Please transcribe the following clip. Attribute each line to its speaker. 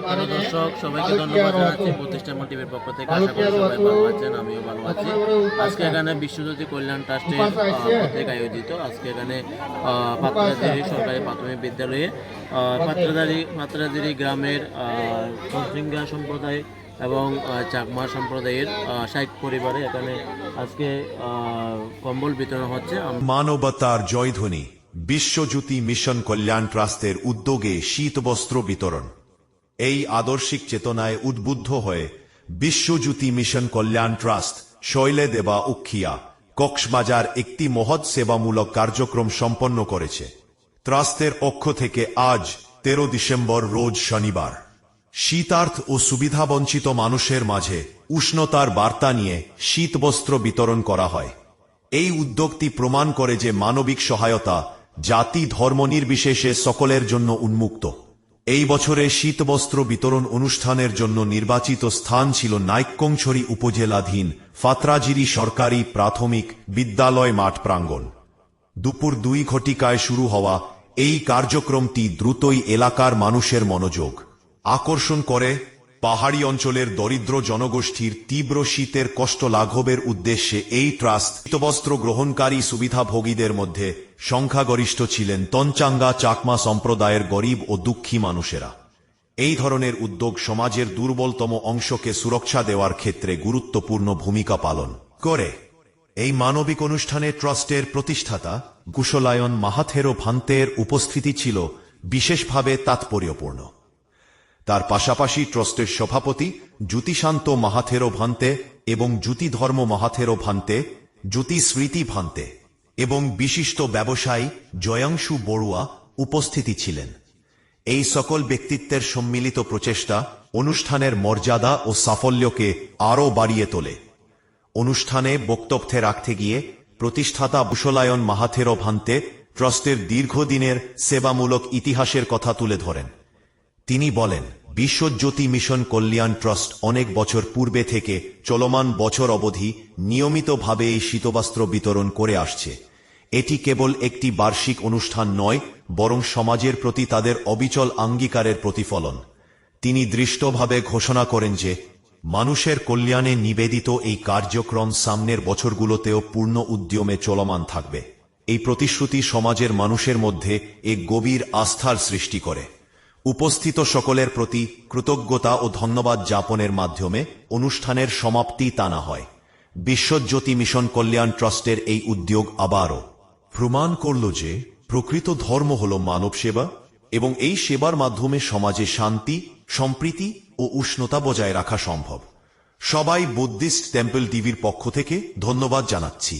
Speaker 1: Hello দর্শক, সবাইকে ধন্যবাদ জানাচ্ছি প্রতিষ্ঠান টিভির পক্ষ থেকে। আশা করি সবাই ভালো আছেন, আমিও ভালো আছি। আজকে এখানে বিশ্বজ্যোতি কল্যাণ ট্রাস্টের কর্তৃক আয়োজিত আজকে এখানে পাত্রাদিরি সরকারি প্রাথমিক বিদ্যালয়ে পাত্রাদিরি গ্রামের পঞ্চিঙ্গা সম্প্রদায় এবং চাকমা সম্প্রদায়ের 60 পরিবারে এখানে আজকে কম্বল বিতরণ হচ্ছে।
Speaker 2: মানবতার জয়ধ্বনি বিশ্বজ্যোতি মিশন কল্যাণ ট্রাস্টের উদ্যোগে শীতবস্ত্র বিতরণ। এই আদর্শিক চেতনায় উদ্বুদ্ধ হয়ে বিশ্বজ্যোতি মিশন কল্যাণ ট্রাস্ট শৈলে দেবা উখিয়া কক্সবাজার একটি মহৎ সেবামূলক কার্যক্রম সম্পন্ন করেছে। ট্রাস্টের পক্ষ থেকে আজ 13 ডিসেম্বর রোজ শনিবার শীতার্থ ও সুবিধাবঞ্চিত মানুষের মাঝে উষ্ণতার বার্তা নিয়ে শীতবস্ত্র বিতরণ করা হয়। এই উদ্যোগটি প্রমাণ করে যে মানবিক সহায়তা জাতি ধর্ম নির্বিশেষে সকলের জন্য উন্মুক্ত। এই বছরে শীতবস্ত্র বিতরণ অনুষ্ঠানের জন্য নির্বাচিত স্থান ছিল নাইক্ষ্যংছড়ি উপজেলাধীন ফাত্রাজিরি সরকারি প্রাথমিক বিদ্যালয় মাঠ প্রাঙ্গণ। দুপুর 2 ঘটিকায় শুরু হওয়া এই কার্যক্রমটি দ্রুতই এলাকার মানুষের মনোযোগ আকর্ষণ করে। পাহাড়ি অঞ্চলের দরিদ্র জনগোষ্ঠীর তীব্র শীতের কষ্ট লাঘবের উদ্দেশ্যে এই ট্রাস্ট শীতবস্ত্র গ্রহণকারী সুবিধাভোগীদের মধ্যে সংখ্যাগরিষ্ঠ ছিলেন তঞ্চাঙ্গা চাকমা সম্প্রদায়ের গরিব ও দুঃখী মানুষেরা। এই ধরনের উদ্যোগ সমাজের দুর্বলতম অংশকে সুরক্ষা দেওয়ার ক্ষেত্রে গুরুত্বপূর্ণ ভূমিকা পালন করে। এই মানবিক অনুষ্ঠানে ট্রাস্টের প্রতিষ্ঠাতা কুশলায়ন মাহাথেরো ভান্তের উপস্থিতি ছিল বিশেষভাবে তাৎপর্যপূর্ণ। তার পাশাপাশি ট্রাস্টের সভাপতি জ্যোতিশান্ত মাহাথেরো ভান্তে এবং জ্যোতি ধর্ম মাহাথেরো ভান্তে, জ্যোতি স্মৃতি ভান্তে এবং বিশিষ্ট ব্যবসায়ী জয়াংশু বড়ুয়া উপস্থিতি ছিলেন। এই সকল ব্যক্তিত্বের সম্মিলিত প্রচেষ্টা অনুষ্ঠানের মর্যাদা ও সাফল্যকে আরও বাড়িয়ে তোলে। অনুষ্ঠানে বক্তব্য রাখতে গিয়ে প্রতিষ্ঠাতা কুশলায়ন মাহাথেরো ভান্তে ট্রাস্টের দীর্ঘদিনের সেবামূলক ইতিহাসের কথা তুলে ধরেন। তিনি বলেন, বিশ্বজ্যোতি মিশন কল্যাণ ট্রাস্ট অনেক বছর পূর্বে থেকে চলমান বছর অবধি নিয়মিতভাবে এই শীতবস্ত্র বিতরণ করে আসছে। এটি কেবল একটি বার্ষিক অনুষ্ঠান নয়, বরং সমাজের প্রতি তাদের অবিচল অঙ্গীকারের প্রতিফলন। তিনি দৃষ্টভাবে ঘোষণা করেন যে মানুষের কল্যাণে নিবেদিত এই কার্যক্রম সামনের বছরগুলোতেও পূর্ণ উদ্যমে চলমান থাকবে। এই প্রতিশ্রুতি সমাজের মানুষের মধ্যে এক গভীর আস্থার সৃষ্টি করে। উপস্থিত সকলের প্রতি কৃতজ্ঞতা ও ধন্যবাদ জ্ঞাপনের মাধ্যমে অনুষ্ঠানের সমাপ্তি টানা হয়। বিশ্বজ্যোতি মিশন কল্যাণ ট্রাস্টের এই উদ্যোগ আবারও প্রমাণ করল যে প্রকৃত ধর্ম হল মানব সেবা এবং এই সেবার মাধ্যমে সমাজে শান্তি, সম্প্রীতি ও উষ্ণতা বজায় রাখা সম্ভব। সবাই বুদ্ধিস্ট টেম্পল টিভির পক্ষ থেকে ধন্যবাদ জানাচ্ছি।